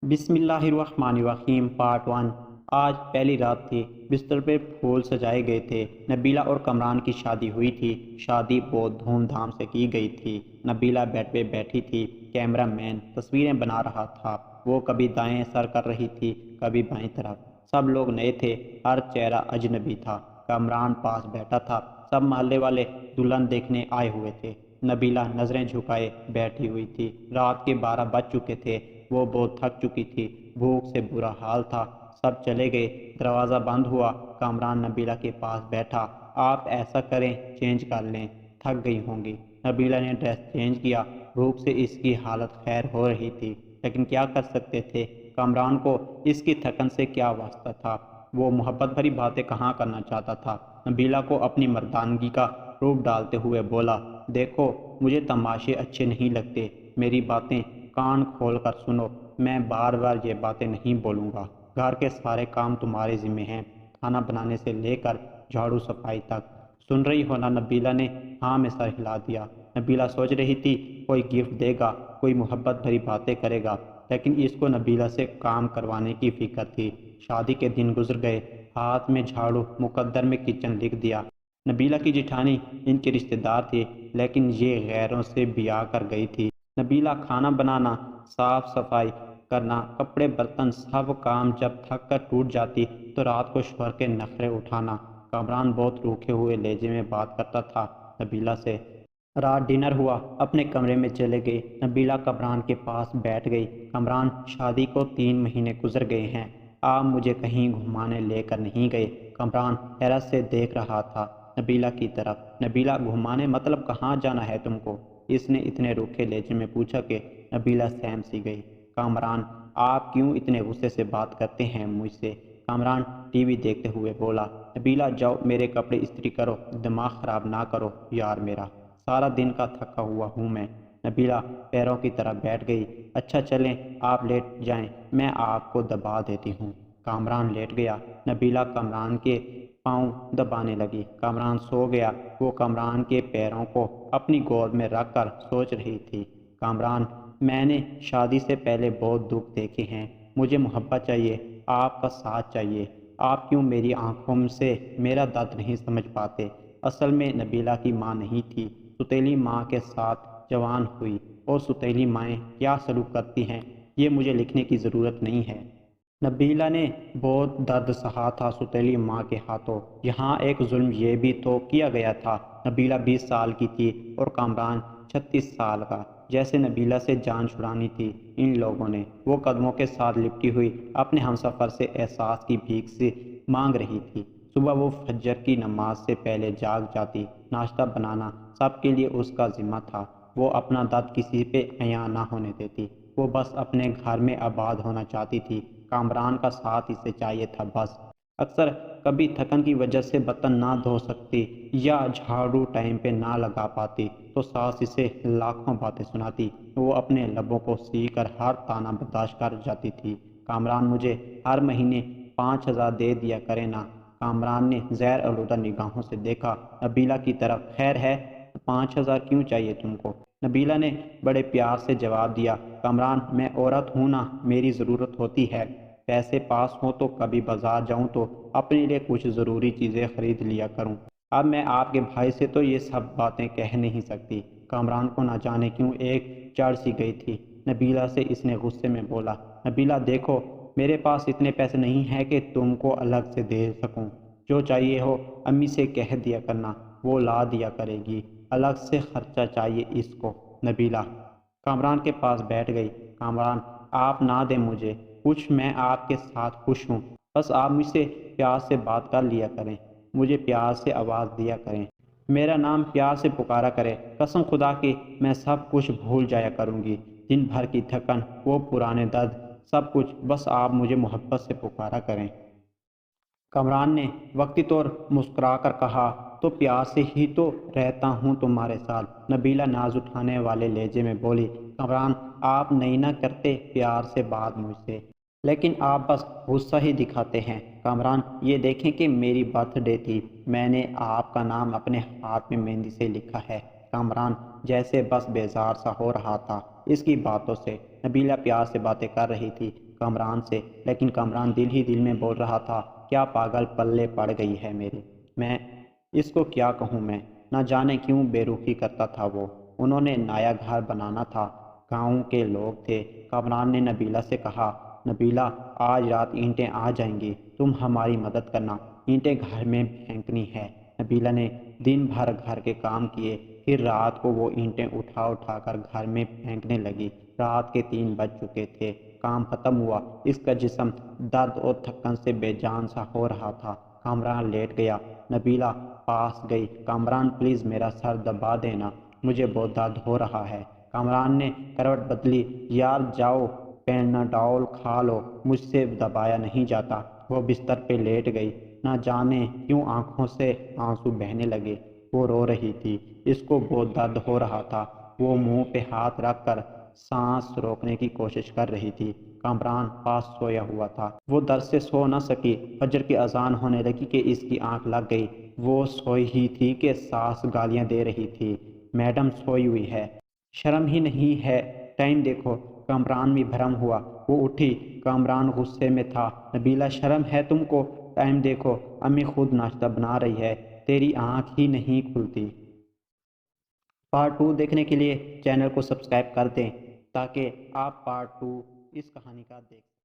بسم اللہ الرحمن الرحیم پارٹ 1۔ آج پہلی رات تھی، بستر پہ پھول سجائے گئے تھے۔ نبیلہ اور کامران کی شادی ہوئی تھی۔ شادی بہت دھوم دھام سے کی گئی تھی۔ نبیلہ بیڈ پہ بیٹھی تھی، کیمرہ مین تصویریں بنا رہا تھا۔ وہ کبھی دائیں سر کر رہی تھی، کبھی بائیں طرف۔ سب لوگ نئے تھے، ہر چہرہ اجنبی تھا۔ کامران پاس بیٹھا تھا، سب محلے والے دلہن دیکھنے آئے ہوئے تھے۔ نبیلہ نظریں جھکائے بیٹھی ہوئی تھی۔ رات کے 12 بج چکے تھے۔ وہ بہت تھک چکی تھی، بھوک سے برا حال تھا۔ سب چلے گئے، دروازہ بند ہوا۔ کامران نبیلہ کے پاس بیٹھا۔ آپ ایسا کریں، چینج کر لیں، تھک گئی ہوں گی۔ نبیلہ نے ڈریس چینج کیا۔ بھوک سے اس کی حالت خیر ہو رہی تھی، لیکن کیا کر سکتے تھے؟ کامران کو اس کی تھکن سے کیا واسطہ تھا؟ وہ محبت بھری باتیں کہاں کرنا چاہتا تھا؟ نبیلہ کو اپنی مردانگی کا روپ ڈالتے ہوئے بولا، دیکھو مجھے تماشے اچھے نہیں لگتے، میری باتیں کان کھول کر سنو۔ میں بار بار یہ باتیں نہیں بولوں گا۔ گھر کے سارے کام تمہارے ذمہ ہیں، کھانا بنانے سے لے کر جھاڑو صفائی تک۔ سن رہی ہو نا؟ نبیلہ نے ہاں میں سر ہلا دیا۔ نبیلہ سوچ رہی تھی کوئی گفٹ دے گا، کوئی محبت بھری باتیں کرے گا، لیکن اس کو نبیلہ سے کام کروانے کی فکر تھی۔ شادی کے دن گزر گئے، ہاتھ میں جھاڑو، مقدر میں کچن لکھ دیا۔ نبیلہ کی جیٹھانی ان کے رشتہ دار تھی، لیکن یہ غیروں سے بیاہ کر گئی تھی۔ نبیلہ کھانا بنانا، صاف صفائی کرنا، کپڑے برتن سب کام جب تھک کر ٹوٹ جاتی تو رات کو شوہر کے نخرے اٹھانا۔ کامران بہت روکھے ہوئے لہجے میں بات کرتا تھا نبیلہ سے۔ رات ڈنر ہوا، اپنے کمرے میں چلے گئے۔ نبیلہ کامران کے پاس بیٹھ گئی۔ کامران، شادی کو 3 مہینے گزر گئے ہیں، آپ مجھے کہیں گھمانے لے کر نہیں گئے۔ کامران حیرت سے دیکھ رہا تھا نبیلہ کی طرف۔ نبیلہ، گھمانے مطلب کہاں جانا ہے تم کو؟ اس نے اتنے روکھے لہجے میں پوچھا کہ نبیلہ سہم سی گئی۔ کامران، آپ کیوں اتنے غصے سے بات کرتے ہیں مجھ سے؟ کامران ٹی وی دیکھتے ہوئے بولا۔ نبیلہ، جاؤ میرے کپڑے استری کرو، دماغ خراب نہ کرو یار میرا، سارا دن کا تھکا ہوا ہوں میں۔ نبیلہ پیروں کی طرح بیٹھ گئی۔ اچھا چلیں آپ لیٹ جائیں، میں آپ کو دبا دیتی ہوں۔ کامران لیٹ گیا۔ نبیلہ کامران کے پاؤں دبانے لگی۔ کامران سو گیا۔ وہ کامران کے پیروں کو اپنی گود میں رکھ کر سوچ رہی تھی، کامران، میں نے شادی سے پہلے بہت دکھ دیکھے ہیں، مجھے محبت چاہیے، آپ کا ساتھ چاہیے۔ آپ کیوں میری آنکھوں سے میرا درد نہیں سمجھ پاتے؟ اصل میں نبیلہ کی ماں نہیں تھی، سوتیلی ماں کے ساتھ جوان ہوئی، اور سوتیلی مائیں کیا سلوک کرتی ہیں یہ مجھے لکھنے کی ضرورت نہیں ہے۔ نبیلہ نے بہت درد سہا تھا سوتیلی ماں کے ہاتھوں۔ یہاں ایک ظلم یہ بھی تو کیا گیا تھا، نبیلہ 20 سال کی تھی اور کامران 36 سال کا، جیسے نبیلہ سے جان چھڑانی تھی ان لوگوں نے۔ وہ قدموں کے ساتھ لپٹی ہوئی اپنے ہمسفر سے احساس کی بھیک سے مانگ رہی تھی۔ صبح وہ فجر کی نماز سے پہلے جاگ جاتی، ناشتہ بنانا سب کے لیے اس کا ذمہ تھا۔ وہ اپنا درد کسی پہ عیاں نہ ہونے دیتی، وہ بس اپنے گھر میں آباد ہونا چاہتی تھی۔ کامران کا ساتھ اسے چاہیے تھا بس۔ اکثر کبھی تھکن کی وجہ سے برتن نہ دھو سکتی یا جھاڑو ٹائم پہ نہ لگا پاتی تو ساس اسے لاکھوں باتیں سناتی، وہ اپنے لبوں کو سی کر ہر طعنہ برداشت کر جاتی تھی۔ کامران، مجھے ہر مہینے 5,000 دے دیا کرے نا؟ کامران نے زیر آلودہ نگاہوں سے دیکھا نبیلہ کی طرف۔ خیر ہے، 5,000 کیوں چاہیے تم کو؟ نبیلہ نے بڑے پیار سے جواب دیا۔ کامران، میں عورت ہوں نا، میری ضرورت ہوتی ہے، پیسے پاس ہوں تو کبھی بازار جاؤں تو اپنے لیے کچھ ضروری چیزیں خرید لیا کروں۔ اب میں آپ کے بھائی سے تو یہ سب باتیں کہہ نہیں سکتی۔ کامران کو نہ جانے کیوں ایک چڑھ سی گئی تھی نبیلہ سے، اس نے غصے میں بولا، نبیلہ دیکھو، میرے پاس اتنے پیسے نہیں ہیں کہ تم کو الگ سے دے سکوں، جو چاہیے ہو امی سے کہہ دیا کرنا، وہ لا دیا کرے گی، الگ سے خرچہ چاہیے اس کو۔ نبیلہ کامران کے پاس بیٹھ گئی۔ کامران، آپ نہ دیں مجھے کچھ، میں آپ کے ساتھ خوش ہوں، بس آپ مجھ سے پیار سے بات کر لیا کریں، مجھے پیار سے آواز دیا کریں، میرا نام پیار سے پکارا کرے، قسم خدا کی میں سب کچھ بھول جایا کروں گی، دن بھر کی تھکن، وہ پرانے درد، سب کچھ، بس آپ مجھے محبت سے پکارا کریں۔ کامران نے وقتی طور مسکرا کر کہا، تو پیار سے ہی تو رہتا ہوں تمہارے ساتھ۔ نبیلہ ناز اٹھانے والے لہجے میں بولی، کامران، آپ نہیں نہ کرتے پیار سے بات مجھ سے، لیکن آپ بس غصہ ہی دکھاتے ہیں۔ کامران، یہ دیکھیں کہ میری برتھ ڈے تھی، میں نے آپ کا نام اپنے ہاتھ میں مہندی سے لکھا ہے۔ کامران جیسے بس بیزار سا ہو رہا تھا اس کی باتوں سے۔ نبیلہ پیار سے باتیں کر رہی تھی، کامران سے، لیکن کامران دل ہی دل میں بول رہا تھا، کیا پاگل پلے پڑ گئی ہے میرے، میں اس کو کیا کہوں، میں نہ جانے کیوں بے رخی کرتا تھا وہ۔ انہوں نے نیا گھر بنانا تھا، گاؤں کے لوگ تھے۔ کامران نے نبیلہ سے کہا، نبیلہ آج رات اینٹیں آ جائیں گی، تم ہماری مدد کرنا، اینٹیں گھر میں پھینکنی ہے۔ نبیلہ نے دن بھر گھر کے کام کیے، پھر رات کو وہ اینٹیں اٹھا اٹھا کر گھر میں پھینکنے لگی۔ رات کے 3 بج چکے تھے، کام ختم ہوا، اس کا جسم درد اور تھکن سے بے جان سا ہو رہا تھا۔ کامران لیٹ گیا، نبیلہ پاس گئی، کامران پلیز میرا سر دبا دینا، مجھے بہت درد ہو رہا ہے۔ کامران نے کروٹ بدلی، یار جاؤ پیناڈول کھا لو، مجھ سے دبایا نہیں جاتا۔ وہ بستر پہ لیٹ گئی، نہ جانے کیوں آنکھوں سے آنسو بہنے لگے۔ وہ رو رہی تھی، اس کو بہت درد ہو رہا تھا، وہ منہ پہ ہاتھ رکھ کر سانس روکنے کی کوشش کر رہی تھی۔ کامران پاس سویا ہوا تھا، وہ درد سے سو نہ سکی۔ فجر کی اذان ہونے لگی کہ اس کی آنکھ لگ گئی، وہ سوئی ہی تھی کہ ساس گالیاں دے رہی تھی، میڈم سوئی ہوئی ہے، شرم ہی نہیں ہے، ٹائم دیکھو۔ کامران بھی بھرم ہوا، وہ اٹھی، کامران غصے میں تھا، نبیلہ شرم ہے تم کو، ٹائم دیکھو، امی خود ناشتہ بنا رہی ہے، تیری آنکھ ہی نہیں کھلتی۔ پارٹ 2 دیکھنے کے لیے چینل کو سبسکرائب کر دیں تاکہ آپ پارٹ 2 اس کہانی کا دیکھ سکیں۔